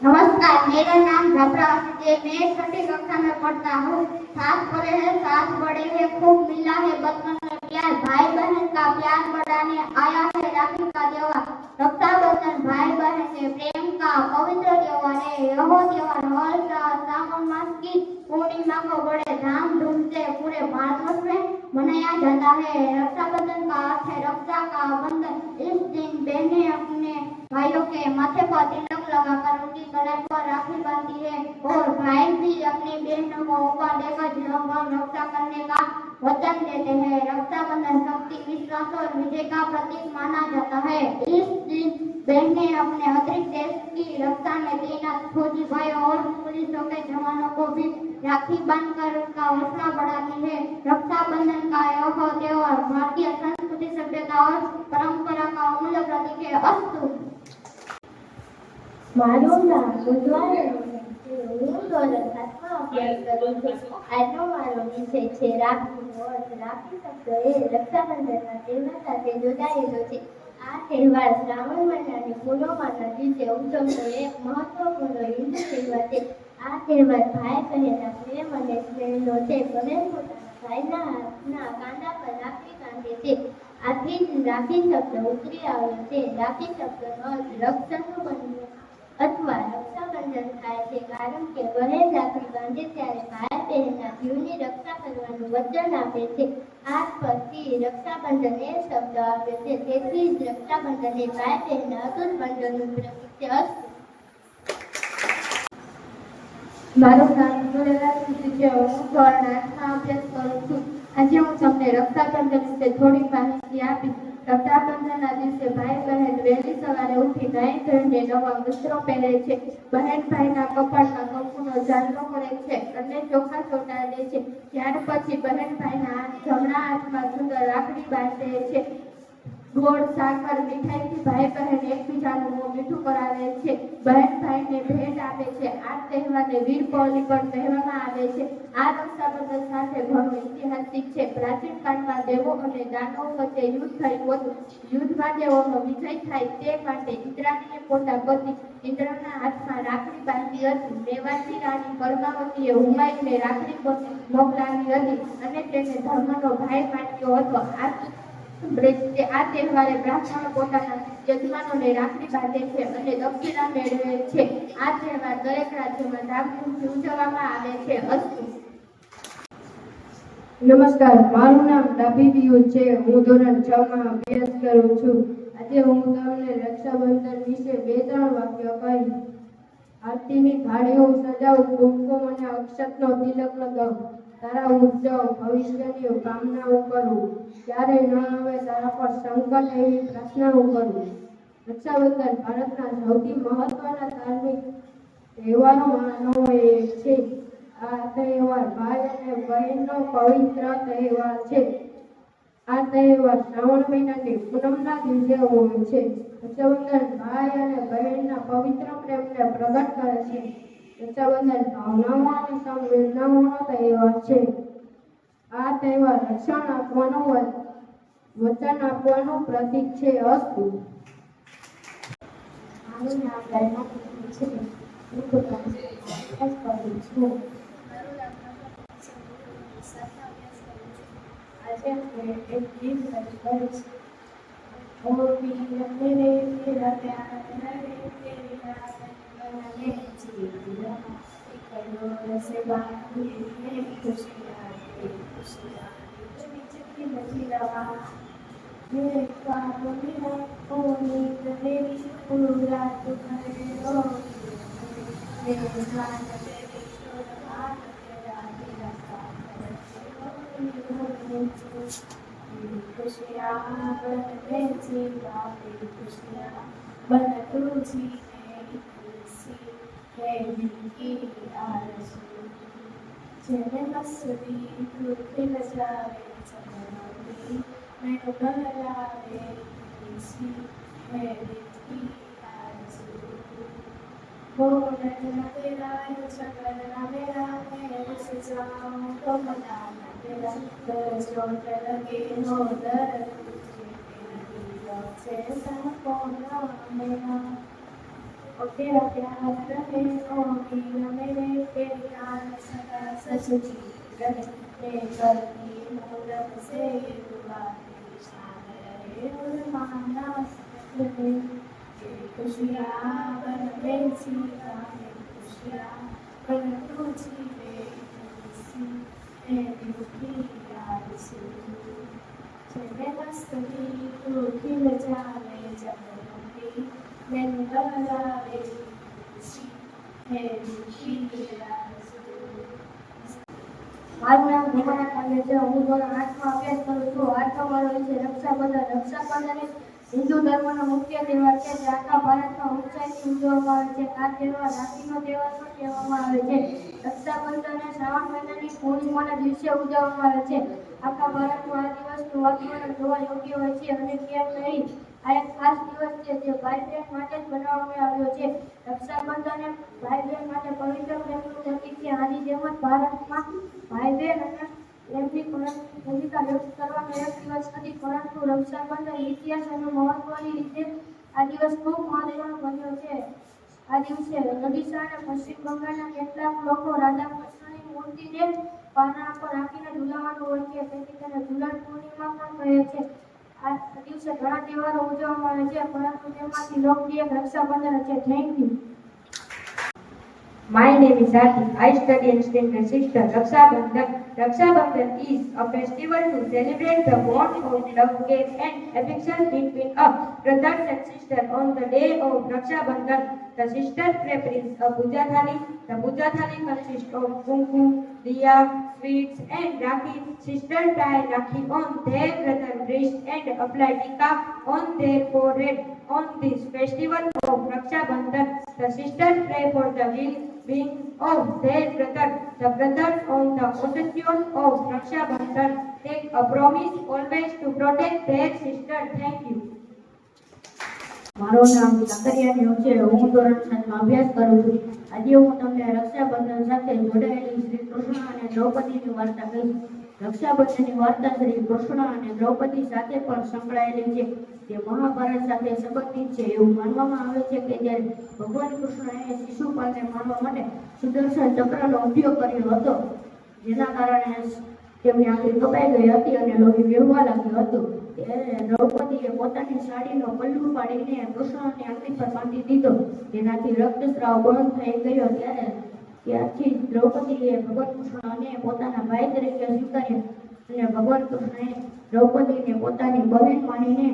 नमस्कार, मेरा नाम घबराहट है। मैं छठी कक्षा में पढ़ता हूँ। साथ बड़े हैं, साथ बड़े हैं, खूब मिला है बचपन में प्यार। भाई बहन का प्यार बढ़ाने आया है राखी का त्योहार। रक्षाबंधन भाई बहन के प्रेम का पवित्र त्योहार है। यह त्योहार हर साल सावन मास की पूर्णिमा को बड़े धामधूम से पूरे भारतवर्ष में मनाया जाता है। रक्षाबंधन का अर्थ है रक्षा का बंधन। इस दिन बहनें अपने भाइयों के माथे पर तिलक लगाकर उनकी कलाई पर राखी बांधती है और भाई भी अपनी बहनों को उपहार देकर जीवन भर रक्षा करने का वचन देते हैं। रक्षाबंधन शक्ति, विश्वास और विजय का प्रतीक माना जाता है। इस दिन बहनें अपने अतिरिक्त देश की रक्षा में तैनात फौजी भाइयों और पुलिसों के जवानों को भी राखी बांधकर उनका हौसला बढ़ाती है। रक्षाबंधन का यह त्योहार भारतीय संस्कृति, सभ्यता और परंपरा का अमूल्य प्रतीक है। अस्तु। મારું નામ બુધવાર હું ધોરણ 7માં અભ્યાસ કરું છું. આજનો મારો વિષય છે રાખી. રાખી શબ્દ એ રક્ષાબંધનના તહેવાર સાથે જોડાયેલો છે. આ તહેવાર શ્રાવણ મહિનાની પૂર્ણિમાના દિવસે ઉજવતો એક મહત્વપૂર્ણ હિન્દુ તહેવાર છે. આ તહેવાર ભાઈ બહેનના પ્રેમ અને સ્નેહનો છે. બહેન પોતાના ભાઈના હાથના કાંડા પર રાખી બાંધે છે. આથી જ રાખી શબ્દ ઉતરી આવ્યો છે. રાખી શબ્દનો અર્થ રક્ષણનું બનવું અથવા રક્ષાબંધન થાય છે, કારણ કે બહેન રાખડી બાંધે ત્યારે ભાઈ બહેનના જીવની રક્ષા કરવાનું વચન આપે છે. આ પરથી રક્ષાબંધન એ શબ્દ આવ્યો છે. તેથી જ રક્ષાબંધન એ ભાઈ બહેનના અતૂટ બંધનનું પ્રતીક છે. મારું નામ સુરેલા છે. હું ધોરણ 8માં અભ્યાસ કરું છું. આજે હું તમને રક્ષાબંધન વિશે થોડી માહિતી આપીશ. રક્ષાબંધનના દિવસે ભાઈ બહેન વહેલી સવારે ઉઠી નાઈ ધોઈને નવા વસ્ત્રો પહેરે છે. બહેન ભાઈના કપાળમાં કંકુનો ચાંદલો કરે છે અને ચોખા ચોંટાડે છે. ત્યાર પછી બહેન ભાઈના જમણા હાથમાં સુંદર રાખડી બાંધે છે. ગોળ, સાકર, મીઠાઈથી ભાઈ બહેન એકબીજાનું મોં મીઠું કરાવે છે. બહેન ભાઈને ભેટ આપે છે. આ તહેવારને વીર પૌર્ણિમ પણ કહેવામાં આવે છે. આ રક્ષાબંધન સાથે ઘણું ઐતિહાસિક છે. પ્રાચીન કાળમાં દેવો અને દાનવો વચ્ચે યુદ્ધ થયું હતું. યુદ્ધમાં દેવોનો વિજય થાય તે માટે ઇન્દ્રાણીએ પોતા પતિ ઇન્દ્રના હાથમાં રાખડી બાંધી હતી. મેવાડની રાણી કર્માવતીએ હુમાયુને રાખડી મોકલાવી હતી અને તેને ધર્મનો ભાઈ માન્યો હતો. આ તહેવારે બ્રાહ્મણો પોતાના યજમાનોને રાખડી બાંધે છે અને દક્ષિણા મેળવે છે. આ તહેવાર દરેક રાજ્યમાં ધામધૂમથી ઉજવવામાં આવે છે. અસ્તુ. નમસ્કાર, મારું નામ ડાભી પિયુષ છે. હું ધોરણ 6માં અભ્યાસ કરું છું. આજે હું તમને રક્ષાબંધન વિશે 2-3 વાક્ય કહીશ. આરતીની થાળીઓ સજાવું, કુમકુમ અને અક્ષતનો તિલક લગાવું, તારા ઉજ્જવ ભવિષ્યની કામનાઓ કરું, ક્યારેય ન આવે તારા પર સંકટ એવી પ્રાર્થનાઓ કરું. રક્ષાબંધન ભારતના સૌથી મહત્વના ધાર્મિક તહેવારોમાંનો એક છે. આ તહેવાર ભાઈ અને બહેનનો પવિત્ર તહેવાર છે. આ તહેવાર શ્રાવણ મહિનાની પૂનમના દિવસે હોય છે. રક્ષાબંધન ભાઈ અને બહેનના પવિત્ર પ્રેમને પ્રગટ કરે છે. રક્ષાબંધન ભાવનાઓ અને સંવેદનાઓનો તહેવાર છે. આ તહેવાર રક્ષણ આપવાનું વચન આપવાનું પ્રતીક છે. અસ્તુ. મારું નામ ગરમા છે. હું ધોરણ 7માં કરું છું. આજે હું એક ગીત રજૂ કરીશ. ઓ વીર મેરે તેરા પ્યાર રે તેરી રાત મને જીયા કરોડ સે બાકી હે ખુશિયાँ चुपी बची रहा मेरे ख्वाबों में ओ नींद मेरी पूरा तुम्हारे रो मेरे जान तेरी शोभा तेरा तेरा साथ मेरी खुशियाँ बन में जीवा मेरी खुशियाँ बन तू जी मेरी खुशी है दिल की आरज़ू जेने मस्ती दिल जावे चमनावी मैंने बहलावे खुशी है दिल की आरज़ू वो नैना तेरा है चकना मेरा मैं बस जाऊं तो मनाना तेरा दर चोट लगे हो दर तुझे तेरी से सनकोना मेरा और तेरा प्यार रहे ओ मीरा मेरे तेरे प्यार सदा सच्ची रहे तेरे करती मोहब्बत से ये दुआ तेरी शान रहे और माना रहे ये खुशियाँ बन गई सीता है खुशियाँ बन तुझी बेसी मैं दुखी यार से चले मस्त भी तू खिल जावे जब भी मैंने बदलावे है दुखी यार से મારું નામ ભીમાના કાંડે છે. હું ધોરણ 8માં અભ્યાસ કરું છું. આજનો મારો વિષય રક્ષાબંધન. રક્ષાબંધન એ હિન્દુ ધર્મનો મુખ્ય તહેવાર છે જે આખા ભારતમાં ઉત્સાહથી ઉજવવામાં આવે છે. આ તહેવાર રાખીનો તહેવાર પણ કહેવામાં આવે છે. રક્ષાબંધન એ શ્રાવણ મહિનાની પૂર્ણિમાના દિવસે ઉજવવામાં આવે છે. આખા ભારતમાં આ દિવસનું વાતાવરણ જોવા યોગ્ય હોય છે અને કેમ નહીં, આ એક ખાસ દિવસ છે જે ભાઈ બહેન માટે જ બનાવવામાં આવ્યો છે. રક્ષાબંધન એ ભાઈ બહેન માટે પવિત્ર પ્રેમનું પ્રતીક છે. આની જેમ જ ભારતમાં ભાઈ બહેન અને પ્રેમની ભૂમિકા વ્યક્ત કરવાનો એક દિવસ નથી, પરંતુ રક્ષાબંધન ઇતિહાસ અને મહત્વની રીતે આ દિવસ ખૂબ મહત્વનો બન્યો છે. આ દિવસે ઓડિશા અને પશ્ચિમ બંગાળના કેટલાક લોકો રાધા કૃષ્ણની મૂર્તિને પારણા પર રાખીને ઝુલાવવાનું હોય છે, તેથી તેને ઝુલણ પૂર્ણિમા પણ કહે છે. આ દિવસે ઘણા તહેવારો ઉજવવામાં આવે છે, પરંતુ તેમાંથી લોકપ્રિય રક્ષાબંધન છે. Thank you. My name is Ati. I study in Stinger Sister. Rakshabandhan is a festival to celebrate the bond of love, care and affection between a brothers and sisters. On the day of Rakshabandhan, the sisters prepare a puja thali. The puja thali consists of kumkum, diya, sweets and rakhi. Sisters tie rakhi on their brother's wrist and apply tikka on their forehead. On this festival of Rakshabandhan, the sisters pray for the well-being of their brother. The brothers on the occasion of Rakshabandhan take a promise always to protect their sister. Thank you. મારું નામ કાકરિયા છે. હું ધોરણ 7માં અભ્યાસ કરું છું. આજે હું તમને રક્ષાબંધન સાથે જોડાયેલી શ્રી કૃષ્ણ અને દ્રૌપદીની વાર્તા કહીશ. રક્ષાબંધનની વાર્તા શ્રી કૃષ્ણ અને દ્રૌપદી સાથે પણ સંકળાયેલી છે. તે મહાભારત સાથે સંબંધિત છે. એવું માનવામાં આવે છે કે જ્યારે ભગવાન કૃષ્ણએ શિશુપાલને મારવા માટે સુદર્શન ચક્રનો ઉપયોગ કર્યો હતો, જેના કારણે તેમની આંગળી કપાઈ ગઈ હતી અને લોહી વહેવા લાગ્યું હતું. ત્યારે દ્રૌપદીએ પોતાની સાડીનો પલ્લુ પાડીને કૃષ્ણની આંગળી પર બાંધી દીધો, જેનાથી રક્તસ્રાવ બંધ થઈ ગયો. ત્યારથી દ્રૌપદીએ ભગવાન કૃષ્ણને પોતાના ભાઈ તરીકે સ્વીકાર્યા અને ભગવાન કૃષ્ણએ દ્રૌપદીને પોતાની બહેન માનીને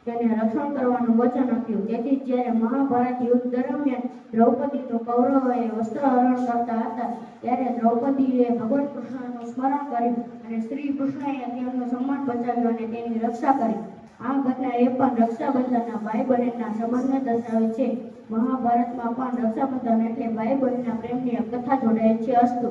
તેને રક્ષણ કરવાનું વચન આપ્યું. તેથી જ્યારે મહાભારત યુદ્ધ દરમિયાન દ્રૌપદીનું કૌરવોએ વસ્ત્રહરણ કરતા હતા, ત્યારે દ્રૌપદીએ ભગવાન કૃષ્ણનું સ્મરણ કર્યું અને શ્રી કૃષ્ણએ તેમનું સન્માન બચાવ્યું અને તેની રક્ષા કરી. આ ઘટના એ પણ રક્ષાબંધનના ભાઈ બહેનના સંબંધને દર્શાવે છે. મહાભારતમાં પણ રક્ષાબંધન એટલે ભાઈ બહેનના પ્રેમની કથા જોડાયેલ છે. અસ્તુ.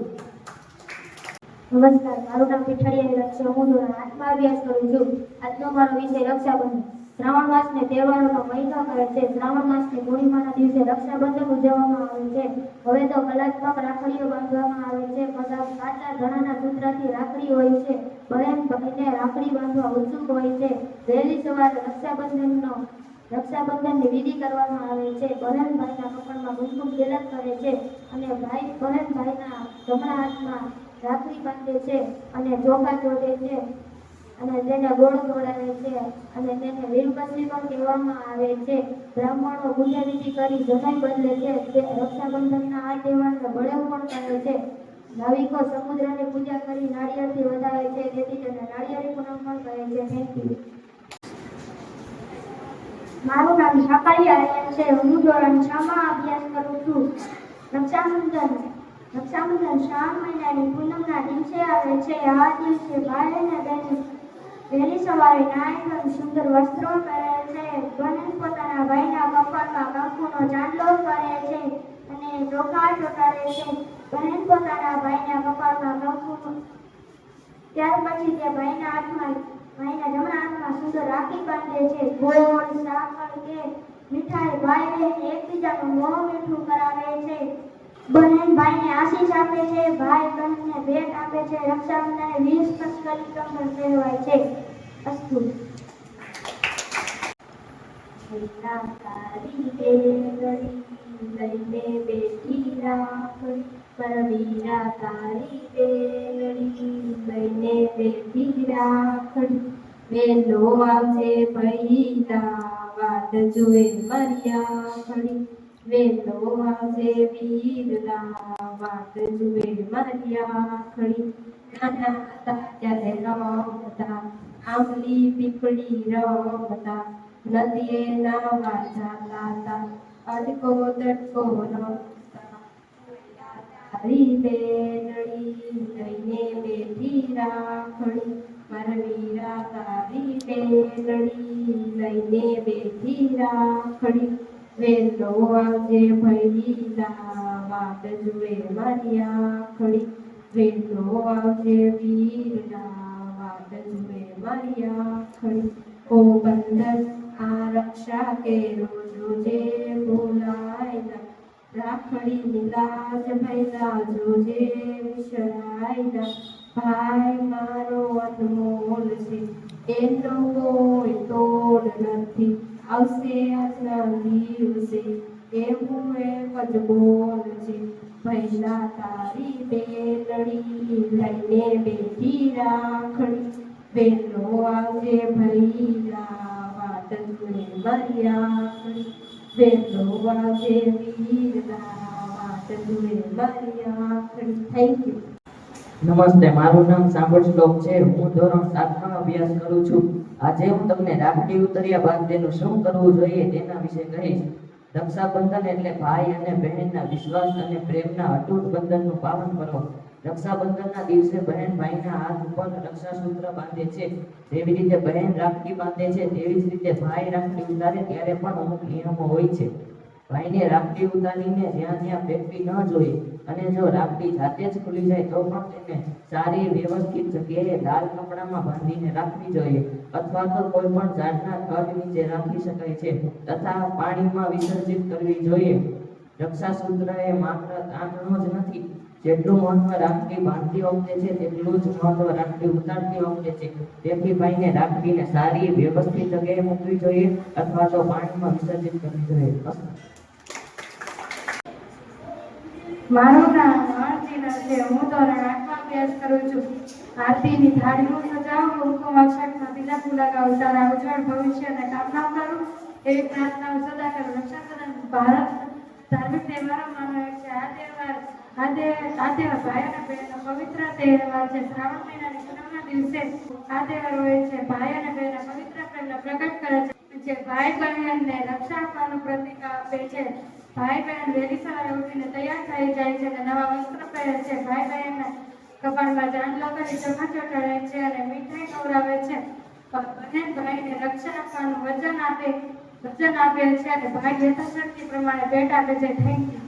નમસ્કાર, મારું નામ પીઠાડિયા વિરાજ છે. હું ધોરણ 8માં અભ્યાસ કરું છું. આજનો મારો વિષય રક્ષાબંધન. શ્રાવણ માસને તહેવારોનો મહિનો કહે છે. શ્રાવણ માસની પૂર્ણિમાના દિવસે રક્ષાબંધન ઉજવવામાં આવે છે. હવે તો કલાત્મક રાખડીઓ બાંધવામાં આવે છે. બધા કાચા ધણાના સૂત્રથી રાખડી હોય છે. બહેન ભાઈને રાખડી બાંધવા ઉત્સુક હોય છે. વહેલી સવારે રક્ષાબંધનની વિધિ કરવામાં આવે છે. બહેન ભાઈના કપાળમાં કુમકુમ તિલક કરે છે અને ભાઈ બહેન ભાઈના જમણા હાથમાં રાખડી બાંધે છે અને ચોખા ચોટે છે અને તેને ગોળ ખવડાવે છે અને તેને વીરપત્ની પણ કહેવામાં આવે છે. બ્રાહ્મણો પૂજા વિધિ કરી જમાઈ બદલે છે. તે રક્ષાબંધનના આ તહેવારને બળેવ પણ કહે છે. નાવિકો સમુદ્રની પૂજા કરી નાળિયેરથી વધાવે છે, તેથી તેને નાળિયેરી પૂનમ પણ કહે છે. Thank you. મારું નામ કાકરિયા આર્યન છે. હું ધોરણ 6માં અભ્યાસ કરું છું. રક્ષાબંધન શ્રાવણ મહિનાની પૂનમના દિવસે આવે છે. આ દિવસે ભાઈ અને બહેન વહેલી સવારે નાઈ ધોઈ સુંદર વસ્ત્રો પહેરે છે. બહેન પોતાના ભાઈના કપાળમાં કંકુનો ચાંદલો કરે છે અને ચોખા ચોટાડે છે. બહેન પોતાના ભાઈના કપાળમાં કંકુ, ત્યાર પછી તે ભાઈના જમણા હાથમાં સુંદર રાખડી બાંધે છે. ગોળ, સાકર કે મીઠાઈ ભાઈ બહેન એકબીજાનું મોં મીઠું કરાવે છે. બહેન ભાઈને આશીષ આપે છે. ભાઈ બહેનને ભેટ આપે છે. રક્ષાબંધનને વીર સ્પર્શ કરી પણ કહેવાય છે. અસ્તુ. ભૈલા તારી બેનડી લઈને બેઠી રાખડી મારા વીરા તારી બેનડી લઈને બેઠી રાખડી વેલો આવજે ભૈલા વાટ જોએ મર્યા ખડી વેલો આવજે વીરલા વાટ જુએ મર્યા ખડી નાના હતા ત્યારે રમતા આંબલી પીપળી રમતા નદીએ નાવા જાતા હતા અડકો તડકો રમતા તારી બેનડી લઈને બેઠી રાખડી મારા વીરા તારી બેનડી લઈને બેઠી રાખડી વેલો આવજે ભૈલા વાટ જુએ મારી આખડી વેલો આવજે વીરલા વાટ જુએ મારી આખડી ઓ બંદર આ રક્ષા કેરો જોજે બોલાય ના રાખડી ની લાજ ભૈલા જોજે વિસરાય ના ભાઈ મારો અનમોલ છે એનો કોઈ તોડ નથી આવશે આજના દિવસે એવું એક જ બોલ છે ભૈલા તારી બેનડી લઈને બેઠી રાખડી વેલો આવજે ભૈલા વાટ જુએ મારી આખડી વેલો આવજે વીરલા વાટ જુએ મારી આખડી. Thank you. નમસ્તે, મારું નામ સાંભળ શ્લોક છે. હું ધોરણ 7 માં અભ્યાસ કરું છું. આજે હું તમને રાખડી ઉતર્યા બાદ તેનું શું કરવું જોઈએ તેના વિશે કહીશ. રક્ષાબંધન એટલે ભાઈ અને બહેનના વિશ્વાસ અને પ્રેમના અતૂટ બંધનનું પાવન પર્વ. રક્ષાબંધનના દિવસે બહેન ભાઈના હાથ ઉપર રક્ષાસૂત્ર બાંધે છે. જેવી રીતે બહેન રાખડી બાંધે છે તેવી જ રીતે ભાઈ રાખડી ઉતારે ત્યારે પણ અમુક નિયમો હોય છે. ભાઈને રાખડી ઉતારીને જ્યાં ત્યાં ફેંકવી ન જોઈએ અને જો રાખડી જાતે જ ખુલી જાય તો પણ તેને સારી વ્યવસ્થિત જગ્યાએ લાલ કપડામાં બાંધીને રાખવી જોઈએ અથવા તો કોઈ પણ ઝાડના થડ નીચે રાખી શકાય છે તથા પાણીમાં વિસર્જિત કરવી જોઈએ. રક્ષાસૂત્ર એ માત્ર તાંતણો જ નથી. જેટલું મહત્વ રાખડી બાંધતી વખતે છે તેટલું જ મહત્વ રાખડી ઉતારતી વખતે છે. તેથી ભાઈને રાખડીને સારી વ્યવસ્થિત જગ્યાએ મૂકવી જોઈએ અથવા તો પાણીમાં વિસર્જિત કરવી જોઈએ. મારું નામ અર્ચના છે. હું ધોરણ 8 માં અભ્યાસ કરું છું. આરતીની થાળીઓ સજાવું, કુમકુમ અક્ષતમાં તિલક લગાવું, તારા ઉજ્જવળ ભવિષ્યને કામના કરું એવી પ્રાર્થનાઓ સદા કરું. રક્ષાબંધન ભારત ધાર્મિક તહેવારોમાંનો એક છે. આ તહેવાર ભાઈ અને બહેનનો પવિત્ર તહેવાર છે. શ્રાવણ મહિનાની પૂનમના દિવસે આ તહેવાર હોય છે. ભાઈ અને બહેનના પવિત્ર પ્રેમને પ્રગટ કરે છે. જે ભાઈ બહેનને રક્ષા આપવાનું પ્રતીક આપે છે. ભાઈ બહેન વહેલી સવારે ઉઠીને તૈયાર થઈ જાય છે અને નવા વસ્ત્ર પહેરે છે. ભાઈ બહેનના કપાળમાં ચાંદલો કરી ચમચો ચડાવે છે અને મીઠાઈ ખવડાવે છે. બહેન ભાઈને રક્ષા આપવાનું વચન આપે છે અને ભાઈ યથાશક્તિ પ્રમાણે ભેટ આપે છે. Thank you.